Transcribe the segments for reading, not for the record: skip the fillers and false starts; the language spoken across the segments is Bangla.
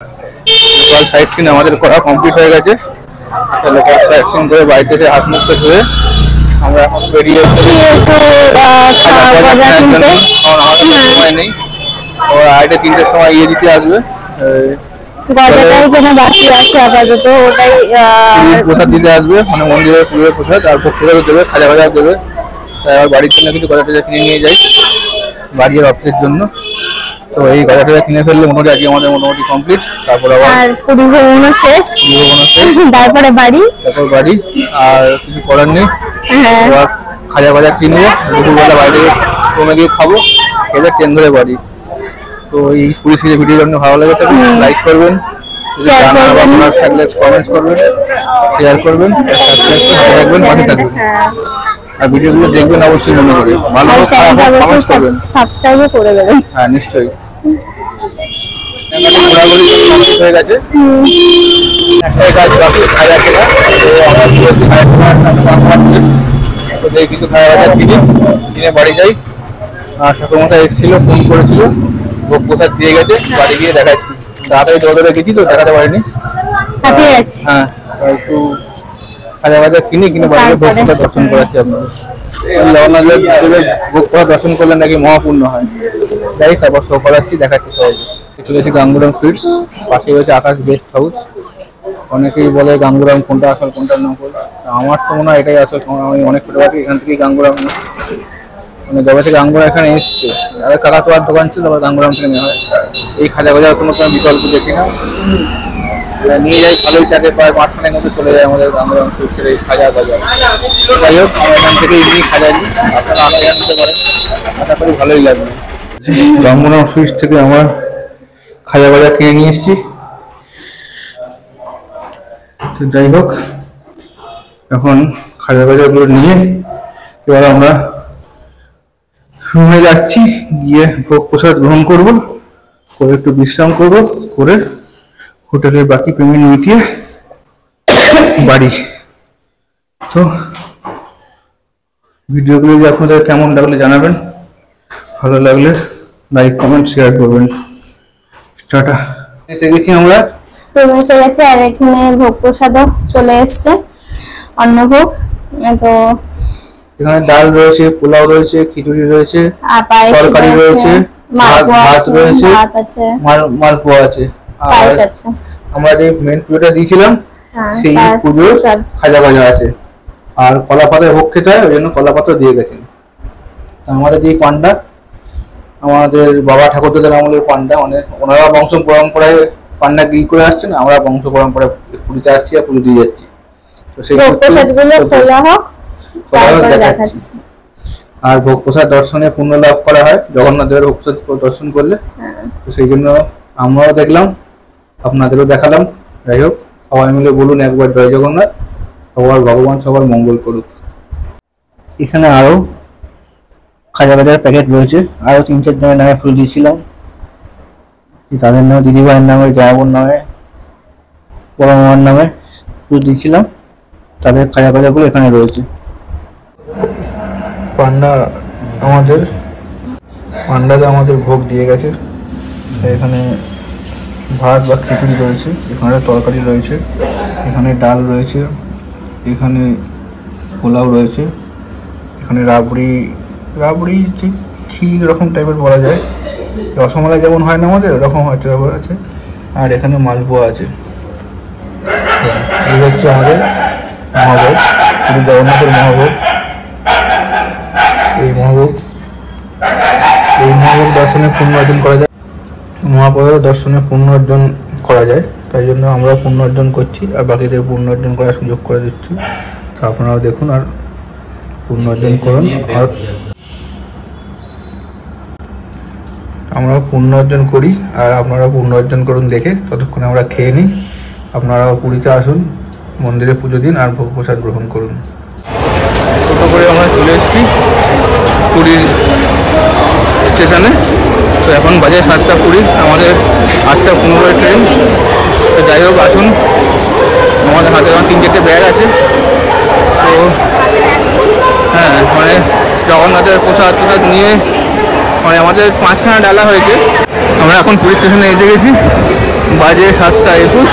লোকাল সাইট সিন আমাদের করা কমপ্লিট হয়ে গেছে। লোকাল সাইট সিন করে বাড়িতে এসে হাত মুখ ধুয়ে আমরা এখন বেরিয়ে সময় নেই। ও 2:30-3টের সময় ইয়ে দিতে আসবে, প্রসাদ দিতে আসবে, মানে মন্দিরের পুজোর প্রসাদ। আর প্রসাদও দেবে, খাজা ভাজা দেবে। তাই আমার বাড়ির জন্য কিছু গজা টজা কিনে নিয়ে যাই বাড়ির অফিসের জন্য। তো এই গজা টজা কিনে ফেললে মোটামুটি আজকে আমাদের মোটামুটি কমপ্লিট। তারপর আবার পুরী ভ্রমণও শেষ, তারপরে বাড়ি। আর কিছু করার নেই, খাজা ভাজা কিনবো, দুপুরবেলা বাইরে কমে গিয়ে খাবো, এদের ট্রেন ধরে বাড়ি। তো এই পুরী সিরিজের ভিডিও জন্য ভালো লাগে থাকবে, লাইক করবেন, আপনার থাকলে কমেন্টস করবেন, শেয়ার করবেন, রাখবেন, পাশে থাকবেন। আর ভিডিওগুলো দেখবেন অবশ্যই মনে করে, ভালো সাবস্ক্রাইব করে দেবেন। হ্যাঁ নিশ্চয়ই। হয়ে গেছে একটাই কাজ বাকি, খাজা কেনা। তো দেখি কিছু খাজা বাজা কিনে বাড়ি যাই। আর ঠাকুরমশাই এসেছিল, ফোন করেছিল, ভোগ প্রসাদ দিয়ে গেছে, গিয়ে দেখাচ্ছি। তাড়াতাড়ি দৌড়ে গেছি তো দেখাতে পারিনি। হ্যাঁ একটু খাজা বাজা কিনে বাড়িতে ভোগ প্রসাদ দর্শন করাচ্ছি আপনাদের। জগন্নাথ দেবের ভোগ প্রসাদ দর্শন করলে নাকি মহাপূর্ণ হয়। যাই তারপর শো করাচ্ছি, দেখাচ্ছি সবাইকে। চলেছি গাঙ্গুরাম সুইটস, পাশে রয়েছে আকাশ গেস্ট হাউস। অনেকেই বলে গাঙ্গুরাম কোনটা আসল কোনটা নকল, আমার তো মনে হয় এটাই আসল। আমি অনেক ছোটবেলা এখান থেকেই গাঙ্গুরাম মানে যবে থেকে গাঙ্গুরাম এখানে এসছে, তাদের কাকাতোয়ার দোকান ছিল, তারপর গাঙ্গুরাম থেকে নেওয়া হয়। এই খাজা বাজার কোনো বিকল্প দেখি না, নিয়ে যাই ভালোই থাকে। প্রায় 5 মাসের মধ্যে চলে যায় আমাদের গাঙ্গুরাম সুইটসের এই খাজা বাজার। যাই হোক, আমরা এখান থেকে ইউনিক খাজা নিই, আপনারা আরো জানতে পারেন, আশা করি ভালোই লাগবে। গাঙ্গুরাম সুইটস থেকে আমার খাজা বাজা কিনে নিয়ে এসেছি। তো যাই হোক, এখন খাজা বাজারগুলো নিয়ে এবার আমরা রুমে যাচ্ছি, গিয়ে ভোগ প্রসাদ গ্রহণ করবো, করে একটু বিশ্রাম করবো, করে হোটেলের বাকি পেমেন্ট মিটিয়ে বাড়ি। তো ভিডিওগুলো যদি আপনাদের কেমন লাগলে জানাবেন, ভালো লাগলে লাইক কমেন্ট শেয়ার করবেন। টাটা। এসে গেছি আমরা, রুমে এসে গেছে, আর এখানে ভোগ প্রসাদও চলে এসছে, অন্নভোগ। তো এখানে ডাল রয়েছে, পোলাও রয়েছে, খিচুড়ি রয়েছে, তরকারি রয়েছে, ভাত রয়েছে, মালপোয়া আছে, আর আমরা যে মেন পুজোটা দিয়েছিলাম সেই পুজোর খাজা ভাজা আছে। আর কলা পাতায় ভোগ খেতে হয়, ওই জন্য কলা পাতা দিয়ে গেছেন। আমাদের যে পান্ডা, আমাদের বাবা ঠাকুরদাদের আমলের পান্ডা, মানে ওনারা বংশ পরম্পরায় পান্ডা গিরি করে আসছেন, আমরা বংশ পরম্পরায় পুরীতে আসছি আর পুজো দিয়ে যাচ্ছি। তো সেই আর ভোগ প্রসাদ দর্শনে পুণ্য লাভ করা হয় জগন্নাথ দেবের ভোগ প্রসাদ দর্শন করলে। তো সেই জন্য আমরাও দেখলাম, আপনাদেরও দেখালাম। যাই হোক, সবাই মিলে বলুন একবার জয় জগন্নাথ, সবার ভগবান সবার মঙ্গল করুক। এখানে আরো খাজা বাজার প্যাকেট রয়েছে, আরো 3-4 জনের নামে ফুল দিয়েছিলাম, তাদের নামে, দিদিভাইয়ের নামে, জামাবোর নামে, বড় মামার নামে ফুল দিয়েছিলাম। তাদের খাজা বাজারগুলো এখানে রয়েছে। পান্ডাতে আমাদের ভোগ দিয়ে গেছে। এখানে ভাত বা খিচুড়ি রয়েছে, এখানে তরকারি রয়েছে, এখানে ডাল রয়েছে, এখানে পোলাও রয়েছে, এখানে রাবড়ি ঠিক ক্ষীর রকম টাইপের বলা যায়, রসমালাই যেমন হয় না আমাদের ওরকম হয়তো আছে। আর এখানে মালপোয়া আছে। এই হচ্ছে আমাদের মহাভোগ, পুরী জগন্নাথের মহাভোগ। এই মহাভোগ দর্শনে পুণ্য অর্জন করা যায়, মহাপ্রসাদ দর্শনে পুণ্য অর্জন করা যায়। তাই জন্য আমরা পুণ্য অর্জন করছি, আর বাকিদের পুণ্য অর্জন করার সুযোগ করে দিচ্ছি। তো আপনারাও দেখুন আর পুণ্য অর্জন করুন। আর আমরাও পুণ্য অর্জন করি, আর আপনারাও পুণ্য অর্জন করুন দেখে। ততক্ষণে আমরা খেয়ে নিই, আপনারাও পুরীতে আসুন, মন্দিরে পুজো দিন আর ভোগ প্রসাদ গ্রহণ করুন। টোটো করে আমরা চলে এসেছি পুরীর স্টেশনে। তো এখন বাজে 7টা 20, আমাদের 8টা 15 ট্রেন। তো যাই হোক, আসুন, আমাদের হাতে 3-4টে ব্যাগ আছে। তো হ্যাঁ, মানে জগন্নাথের প্রসাদ নিয়ে মানে আমাদের 5খানা ডালা হয়েছে। আমরা এখন পুরী স্টেশনে এসে গেছি, বাজে 7:21,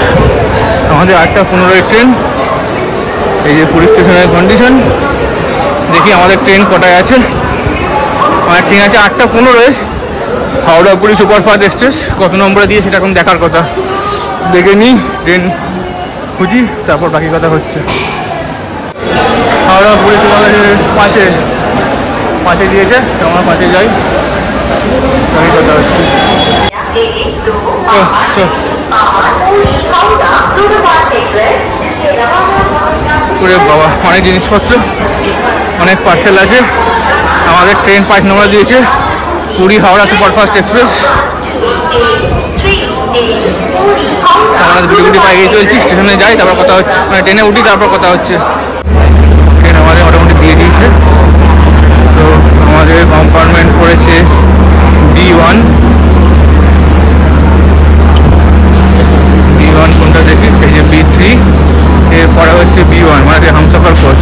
আমাদের 8:15 ট্রেন। এই যে পুরী স্টেশনের কন্ডিশন। দেখি আমাদের ট্রেন কটায় আছে। আমার ট্রেন আছে 8:15, হাওড়া পুরী সুপারফাস্ট এক্সপ্রেস। কত নম্বরে দিয়ে সেটা এখন দেখার কথা, দেখে নিই, ট্রেন খুঁজি, তারপর বাকি কথা হচ্ছে। হাওড়া পুরী সুপারফাস্টের 5-এ দিয়েছে, আমরা 5-এ যাই, বাকি কথা হচ্ছে। বাবা, অনেক জিনিসপত্র, অনেক পার্সেল আছে। আমাদের ট্রেন 5 নম্বর দিয়েছে, পুরী হাওড়া সুপারফাস্ট এক্সপ্রেস। আমরা গুটি পায়ে গিয়ে চলছি, স্টেশনে যাই, তারপর কথা হচ্ছে, মানে ট্রেনে উঠি, তারপর কথা হচ্ছে। ট্রেন আমাদের মোটামুটি দিয়ে দিয়েছে। তো আমাদের কম্পার্টমেন্ট পড়েছে B1। B1 কোনটা দেখি, এই যে B3, এরপরে হচ্ছে B1, মানে হামসফর কোচ।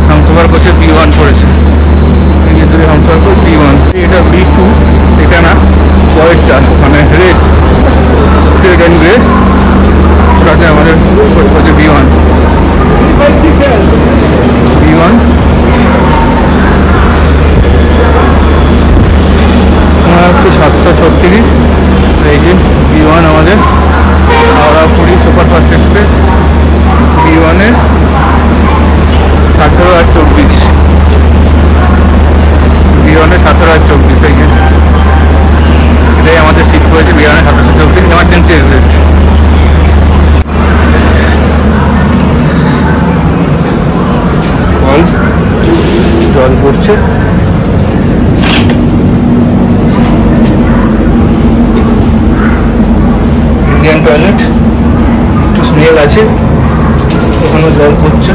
হামসফর কোচে B1 পড়েছে, এই যে দুই হামসফর কোচ B1। এটা B2, এটা না পরেরটা, মানে রেড অ্যান্ড গ্রে, ওটাতে আমাদের হচ্ছে B1। B1 হচ্ছে 7:36। এই যে B1 আমাদের হাওড়া পুরী সুপারফাস্ট এক্সপ্রেস। B1-এ 17:24, B1-এ 17:24। এই যে এটাই আমাদের সিট পড়েছে, B1-এ 17:24, এমার্জেন্সি এক্সিট। জল পড়ছে। ইন্ডিয়ান টয়লেট, একটু স্মেল আছে, ওখানে জল পড়ছে।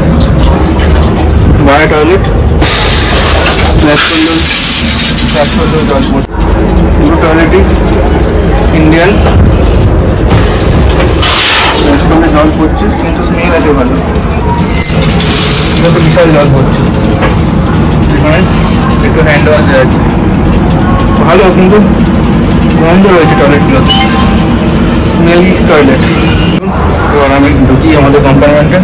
বাইরে টয়লেট, জল পড়ছে। পুরো টয়লেটই ইন্ডিয়ান, জল পড়ছে, কিন্তু স্মেল আছে ভালো, বিশাল জল পড়ছে। এখানে একটু হ্যান্ড ওয়াশ দেওয়া আছে, ভালো, কিন্তু গন্ধ রয়েছে টয়লেটগুলোতে, স্মেলি টয়লেট। এবার আমি ঢুকি আমাদের কম্পার্টমেন্টে।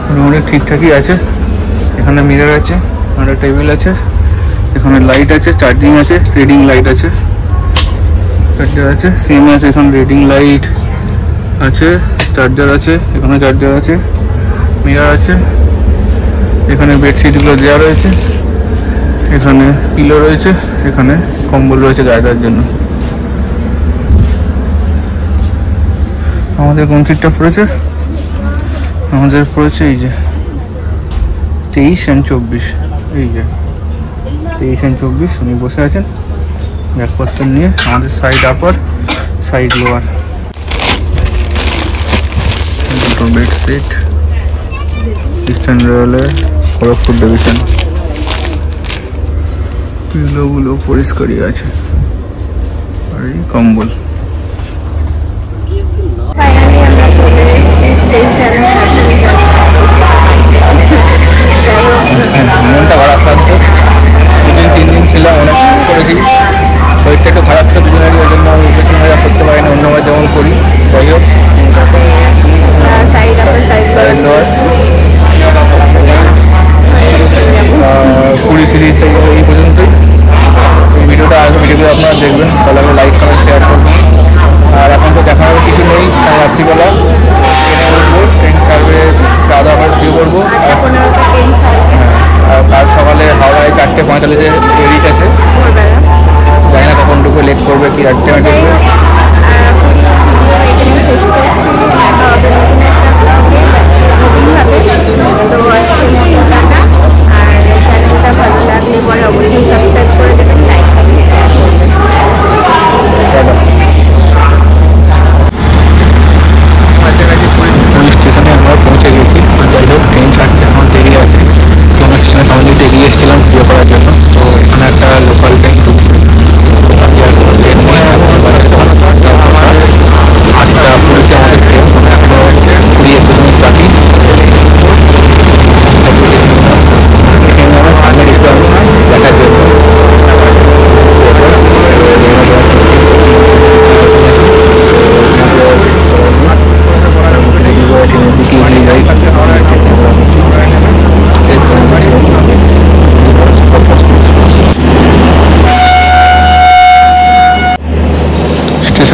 মোটামুটি ঠিকঠাকই আছে। এখানে মিরর আছে, এখানে টেবিল আছে, এখানে লাইট আছে, চার্জিং আছে, রিডিং লাইট আছে, চার্জার আছে, সেম আছে, এখানে রিডিং লাইট আছে, চার্জার আছে, এখানে চার্জার আছে, মিরর আছে, এখানে বেডশিটগুলো দেওয়া রয়েছে, এখানে পিলো রয়েছে, এখানে কম্বল রয়েছে গায়ে দেওয়ার জন্য। আমাদের কোন সিটটা পড়েছে? আমাদের পড়েছে এই যে 23 আর 24, এই যে 23 আর 24। উনি বসে আছেন ব্যাগপত্র নিয়ে। আমাদের সাইড আপার, সাইড লোয়ার, দুটো bedsheet, eastern railway Kharagpur division. পিলোগুলো পরিষ্কারই আছে, আর এই কম্বল। মনটা খারাপ থাকতো, 2-3 দিন ছিলাম, অনেক করেছি, শরীরটা একটু খারাপ ছিল দুজনেরই, ওই জন্য আমি বেশি মজা করতে পারি না, অন্যবার যেমন করি। যাই হোক, পুরী সিরিজটা এই পর্যন্তই। এই ভিডিওটা, আগে ভিডিওগুলো আপনারা দেখবেন, তাহলে লাইক কমেন্ট শেয়ার করবেন।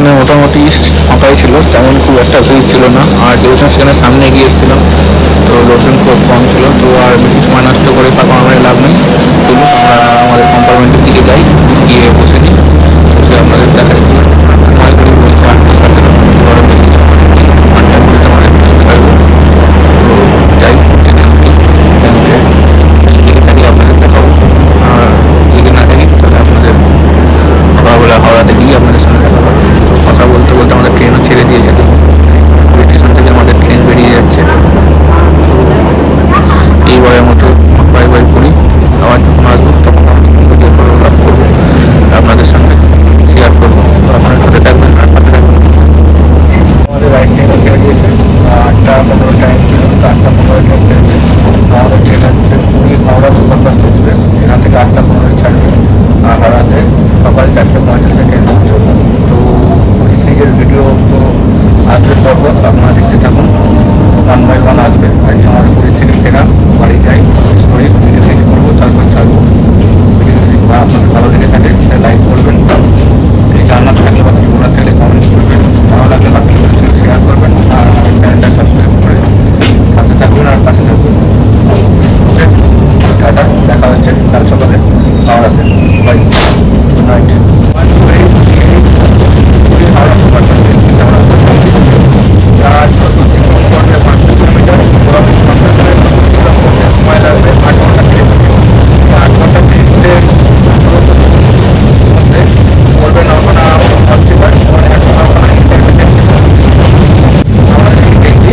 স্টেশনে মোটামুটি ফাঁকাই ছিল, তেমন খুব একটা ভিড় ছিল না। আর যেহেতু সেখানে সামনে গিয়ে এসেছিলাম তো লোকজন খুব কম ছিল। তো আর বেশি সময় নষ্ট করে ফাঁকা আমাদের লাভ নেই, চলুন আমরা আমাদের কম্পার্টমেন্টের দিকে যাই, গিয়ে বসে নিই, বসে আপনাদের দেখাই। সময় করে বলছে 8:17, এবার বেশি সময় নেই, 8:20 আমাদের ট্রেন ছাড়বে। তো যাই, ট্রেনে থাকি আপনাদের দেখাবো। আর যদি না থাকি তাহলে আপনাদের সকালবেলা হাওড়াতে গিয়ে আপনাদের সঙ্গে দেখা হবে। তো কথা বলতে বলতে আমাদের ট্রেনও ছেড়ে দিয়েছে, স্টেশন থেকে আমাদের ট্রেন বেরিয়ে যাচ্ছে। তো এইবারের মতো বাই বাই করি, আবার যখন আসবো তখন ভিডিও করে লাভ করবো, আপনাদের সঙ্গে শেয়ার করবো। আপনার সাথে থাকবেন আর পাশে থাকবেন। আমাদের রাইড ট্রেনও ছেড়ে দিয়েছে, 8:15 টাইম ছিল, 8:15 ট্রেন ছেড়েছে। আমাদের ট্রেন হচ্ছে পুরী হাওড়া সুপারফাস্ট এক্সপ্রেস, এখান থেকে 8:15 ছাড়বে আর হাওড়াতে সকাল 4:45 ট্রেন হচ্ছে। তো পুরী সিরিজের ভিডিও তো আসবে পর্ব, আপনারা দেখতে থাকুন, 1 by 1 আসবে। আজকে আমাদের পুরী থেকে ফেরা, বাড়ি যাই, করে পুরীতে শেষ করবো, তারপর ছাড়বো। বা আপনাদের ভালো লেগে থাকে সেটা লাইক করবেন, এই জান্নাত থাকলে বা কিছু বলার থাকলে কমেন্টস করবেন, ভালো লাগলে বাকি শেয়ার করবেন, আর আমাদের চ্যানেলটা সাবস্ক্রাইব করে পাশে থাকবেন আর পাশে থাকবেন। ওকে, টাটা, দেখা হচ্ছে কাল সকালে হাওড়াতে। Bye, good night. Howrah superfast আর 5 কিলোমিটার সময় লাগবে, 8 ঘন্টা 8 ঘন্টা 30 মধ্যে পড়বে 9 ভাবছি পার আমাদের এই ট্রেনটি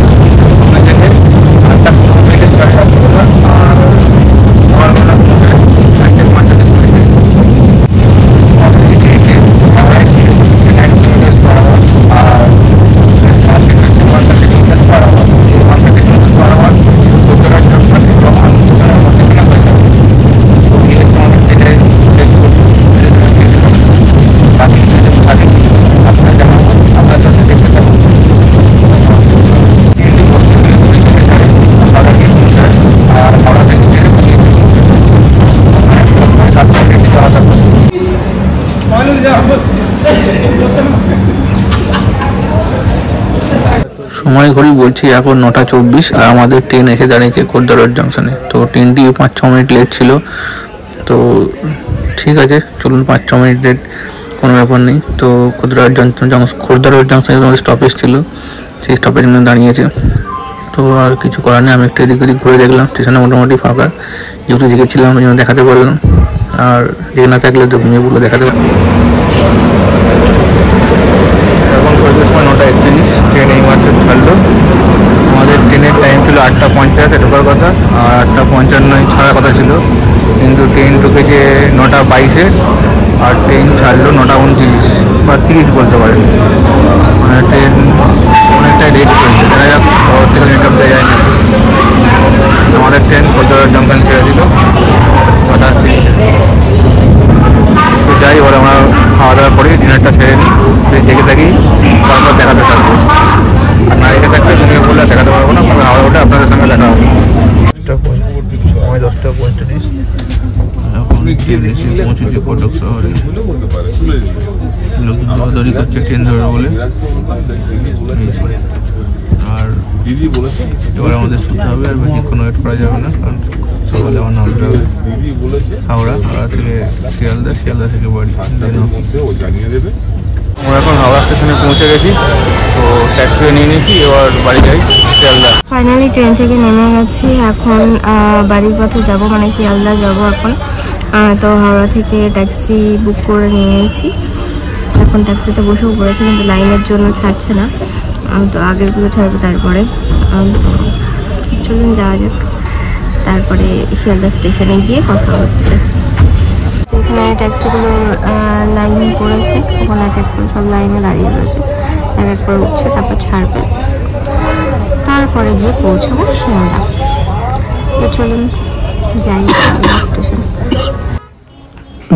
8:15 সাড়ে 7 করলাম আর 9 ঘন্টা 4:05 আমাদের এই ট্রেনটি আর সময় ঘড়ি বলছি এখন 9:24 আর আমাদের ট্রেন এসে দাঁড়িয়েছে খোর্ধা জংশনে। তো ট্রেনটি 5-6 মিনিট লেট ছিল, তো ঠিক আছে চলুন, 5-6 মিনিট লেট কোনো ব্যাপার নেই। তো খোর্ধা জংশনে আমাদের স্টপেজ ছিল, সেই স্টপেজ নিয়ে দাঁড়িয়েছে। তো আর কিছু করার নেই, আমি একটু এদিক ওদিক ঘুরে দেখলাম, স্টেশনে মোটামুটি ফাঁকা, যেহেতু জেগেছিলাম ওই জন্য দেখাতে পারলাম, আর জেগে না থাকলে তো ঘুমিয়ে বলে দেখাতে পারলাম। এখন কয়েকটার সময় 9:31, ট্রেন এই মাত্র ছাড়লো। আমাদের ট্রেনের টাইম ছিল 8:50 ঢোকার কথা, আর 8:55 ছাড়ার কথা ছিল, কিন্তু ট্রেন ঢুকেছে 9:22-এ আর ট্রেন ছাড়লো 9:29 বা 30 বলতে পারেন। মানে ট্রেন অনেকটাই লেট করেছে, দেখা যাক ওর থেকে মেকআপ দেওয়া যায় না। আমাদের ট্রেন খোর্ধা জংশন ছেড়ে দিল 9:30-এ। তো যাই, এবার আমরা খাওয়া দাওয়া করি, ডিনারটা সেরে নিই, দেখে থাকি, তারপর দেখাতে থাকবো। আর না দেখে থাকলে তুমি বললে দেখাতে পারবো না, হাওড়া ওঠে আপনাদের সঙ্গে দেখা হবে। 10:35 পৌঁছেছি কটক শহরে। লোক দৌড়াদৌড়ি করছে ট্রেন ধরে বলে। আর এবার আমাদের শুতে হবে, আর বেশিক্ষণ ওয়েট করা যাবে না, কারণ সকালে আমার নামতে হবে হাওড়া থেকে শিয়ালদা থেকে বাড়ি। আমরা এখন হাওড়া স্টেশনে পৌঁছে গেছি, তো ট্যাক্সি নিয়ে নিয়েছি, এবার বাড়ি যাই শিয়ালদা। ফাইনালি ট্রেন থেকে নেমে গেছি, এখন বাড়ির পথে যাব, মানে শিয়ালদা যাব এখন। তো হাওড়া থেকে ট্যাক্সি বুক করে নিয়েছি, এখন ট্যাক্সিতে বসেও পড়েছি, কিন্তু লাইনের জন্য ছাড়ছে না, তো আগেরগুলো ছাড়বে তারপরে। তো চলুন যাওয়া যাক, তারপরে শিয়ালদা স্টেশনে গিয়ে কথা হচ্ছে। যেখানে ট্যাক্সিগুলোর লাইন পড়েছে, ওখানে এক এক করে সব লাইনে দাঁড়িয়ে রয়েছে, এক এক করে উঠছে, তারপর ছাড়বে, তারপরে গিয়ে পৌঁছাবো শিয়ালদা। তো চলুন যাই Sealdah station.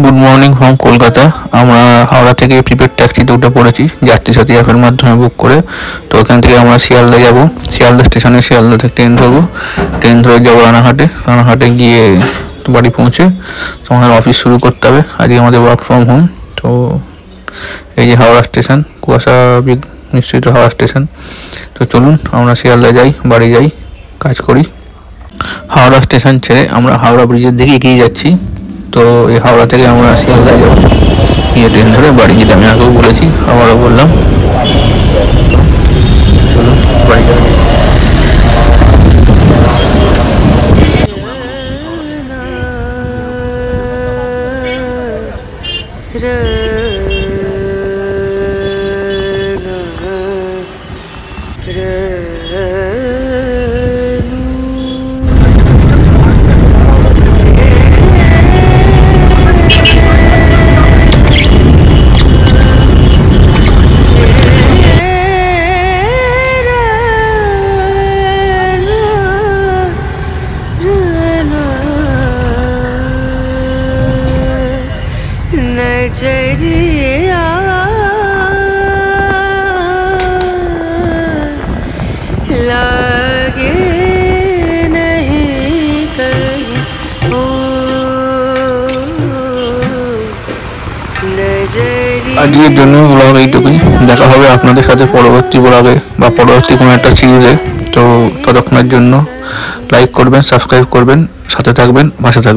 Good morning from Kolkata. আমরা হাওড়া থেকে প্রিপেড ট্যাক্সিতে উঠে পড়েছি যাত্রী সাথী অ্যাপের মাধ্যমে বুক করে। তো ওখান থেকে আমরা শিয়ালদা যাব, শিয়ালদা স্টেশনে শিয়ালদা থেকে ট্রেন ধরবো, ট্রেন ধরে যাবো রানাঘাটে গিয়ে বাড়ি পৌঁছে তোমাদের অফিস শুরু করতে হবে। আজকে আমাদের ওয়ার্ক ফ্রম হোম, তো এই যে হাওড়া স্টেশন, কুয়াশা মিশ্রিত হাওড়া স্টেশন। তো চলুন আমরা শিয়ালদা যাই, বাড়ি যাই, কাজ করি। হাওড়া স্টেশন ছেড়ে আমরা হাওড়া ব্রিজের দিকে এগিয়ে যাচ্ছি। তো এই হাওড়া থেকে আমরা শিয়ালদা যাব, গিয়ে ট্রেন ধরে বাড়ি, যেটা আমি আগেও বলেছি আবারও বললাম। চলুন বাড়ি যাওয়া যাক। नजरिया लागे नहीं कहीं ओ नजरिया। আজকের জন্য ব্লগ এইটুকুই। দেখা হবে আপনাদের সাথে পরবর্তী ব্লগে বা পরবর্তী কোনো একটা সিরিজে। তো ততক্ষণের জন্য লাইক করবেন, সাবস্ক্রাইব করবেন, সাথে থাকবেন, পাশে থাকবেন।